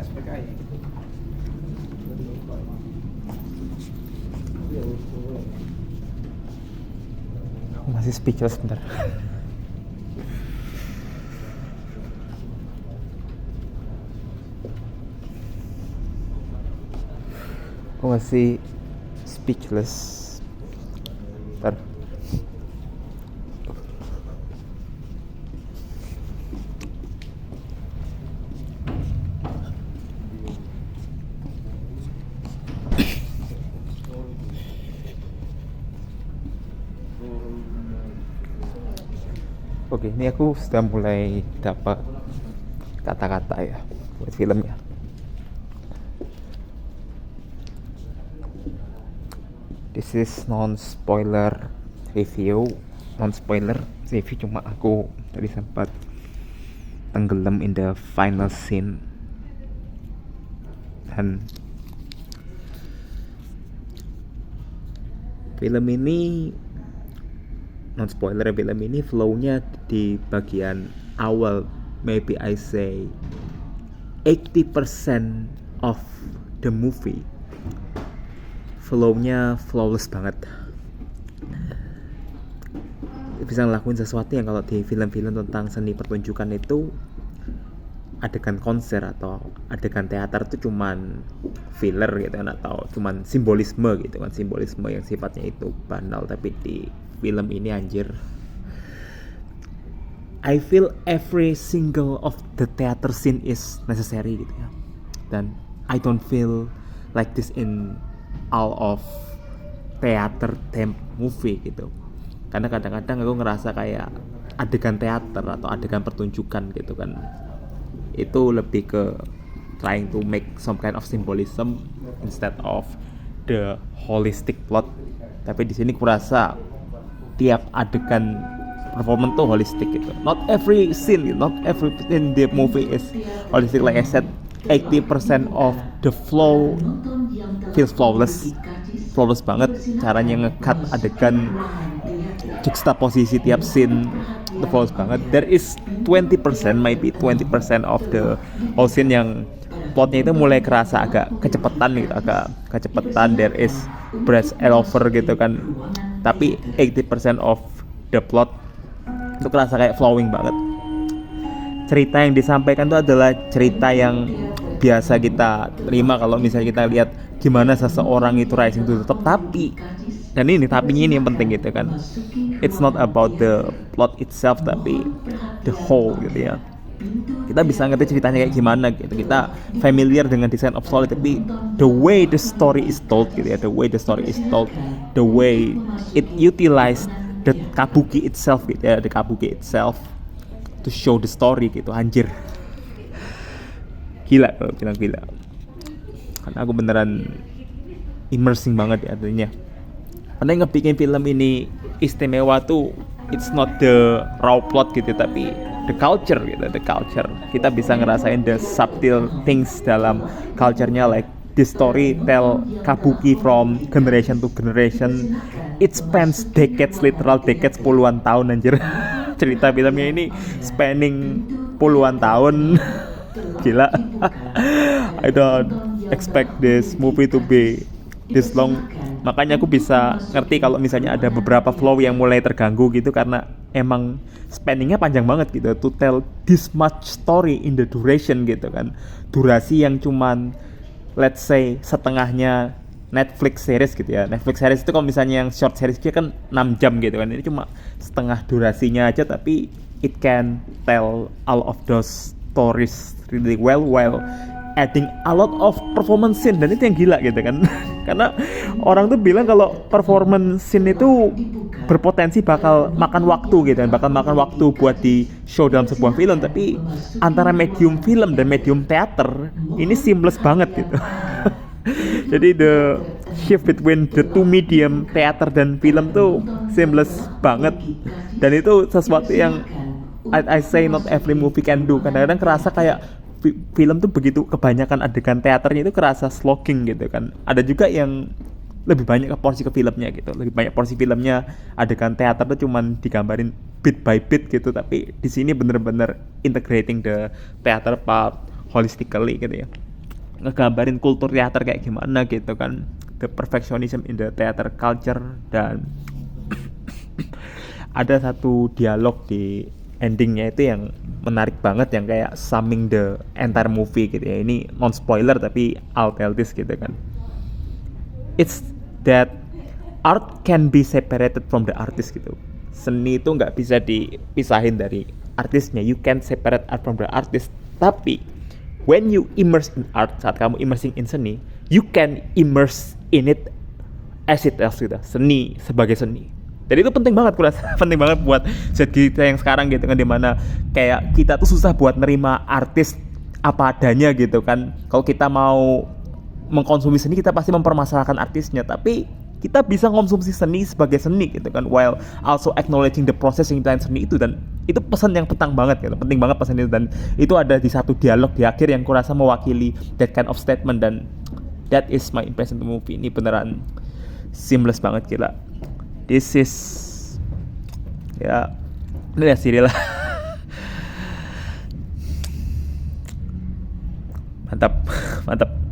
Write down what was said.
flashback aja gitu. Aku masih speechless bentar. Aku masih speechless. Bentar. Oke, ini aku sudah mulai dapat kata-kata ya buat filmnya. This is non-spoiler review. Non-spoiler review, cuma aku tadi sempat tenggelam in the final scene. Dan film ini non-spoiler, film ini flow-nya di bagian awal, maybe I say 80% of the movie flow-nya flawless banget. Bisa ngelakuin sesuatu yang kalau di film-film tentang seni pertunjukan itu adegan konser atau adegan teater itu cuman filler gitu kan, atau cuman simbolisme gitu kan, simbolisme yang sifatnya itu banal. Tapi di film ini anjir, I feel every single of the theater scene is necessary gitu ya. Dan I don't feel like this in all of theater theme movie gitu. Karena kadang-kadang aku ngerasa kayak adegan teater atau adegan pertunjukan gitu kan, itu lebih ke trying to make some kind of symbolism instead of the holistic plot. Tapi di sini kurasa tiap adegan performance tuh holistic gitu. Not every scene, not every in the movie is holistic. Like I said, 80% of the flow feels flawless. Flawless banget. Caranya nge-cut adegan, juxtaposisi tiap scene itu flawless banget. There is 20%, maybe 20% of the whole scene yang plotnya itu mulai kerasa agak kecepetan gitu, agak kecepetan. There is brush over gitu kan. Tapi 80% of the plot itu kerasa kayak flowing banget. Cerita yang disampaikan itu adalah cerita yang biasa kita terima kalau misalnya kita lihat gimana seseorang itu rising to the top. Tapi, dan ini tapinya ini yang penting gitu kan, it's not about the plot itself tapi the whole gitu ya. Kita bisa ngerti ceritanya kayak gimana gitu, kita familiar dengan design of story, tapi the way the story is told gitu ya, the way the story is told, the way it utilized the kabuki itself gitu ya, the kabuki itself to show the story gitu, anjir gila kalau bilang gila. Karena aku beneran immersing banget ya artinya. Karena yang ngebikin film ini istimewa tuh it's not the raw plot gitu, tapi the culture gitu, the culture. Kita bisa ngerasain the subtle things dalam culture-nya, like this story tell kabuki from generation to generation. It spans decades, literal decades, puluhan tahun anjir. Cerita filmnya ini spanning puluhan tahun. Gila. I don't expect this movie to be this long. Makanya aku bisa ngerti kalau misalnya ada beberapa flow yang mulai terganggu gitu, karena emang spanningnya panjang banget gitu, to tell this much story in the duration gitu kan. Durasi yang cuman let's say setengahnya Netflix series gitu ya. Netflix series itu kalau misalnya yang short series dia kan 6 jam gitu kan. Ini cuma setengah durasinya aja, tapi it can tell all of those stories really well while adding a lot of performance scene. Dan itu yang gila gitu kan. Karena orang tuh bilang kalau performance scene itu berpotensi bakal makan waktu gitu kan, bakal makan waktu buat di show dalam sebuah film. Tapi antara medium film dan medium teater ini seamless banget gitu. Jadi the shift between the two medium, teater dan film tuh seamless banget. Dan itu sesuatu yang I say not every movie can do. Kadang-kadang kerasa kayak film tuh begitu kebanyakan adegan teaternya itu kerasa slogging gitu kan. Ada juga yang lebih banyak ke porsi ke filmnya gitu, lebih banyak porsi filmnya, adegan teater tuh cuman digambarin bit by bit gitu. Tapi di sini bener-bener integrating the theater part holistically gitu ya. ngegambarin kultur teater kayak gimana gitu kan, the perfectionism in the theater culture. Dan ada satu dialog di endingnya itu yang menarik banget, yang kayak summing the entire movie gitu ya. Ini non spoiler tapi I'll tell this gitu kan. It's that art can be separated from the artist gitu. Seni itu nggak bisa dipisahin dari artisnya. You can separate art from the artist. Tapi when you immerse in art, saat kamu immersing in seni, you can immerse in it as it is gitu. Seni sebagai seni. Jadi itu penting banget, kurasa penting banget buat set kita yang sekarang gitu kan, dimana kayak kita tuh susah buat nerima artis apa adanya gitu kan. Kalau kita mau mengkonsumsi seni, kita pasti mempermasalahkan artisnya, tapi kita bisa konsumsi seni sebagai seni gitu kan, while also acknowledging the process yang behind seni itu. Dan itu pesan yang penting banget gitu, penting banget pesan itu. Dan itu ada di satu dialog di akhir yang kurasa mewakili that kind of statement. Dan that is my impression of the movie. Ini beneran seamless banget, gila. This is ya, ini ya sih lah. Mantap, mantap.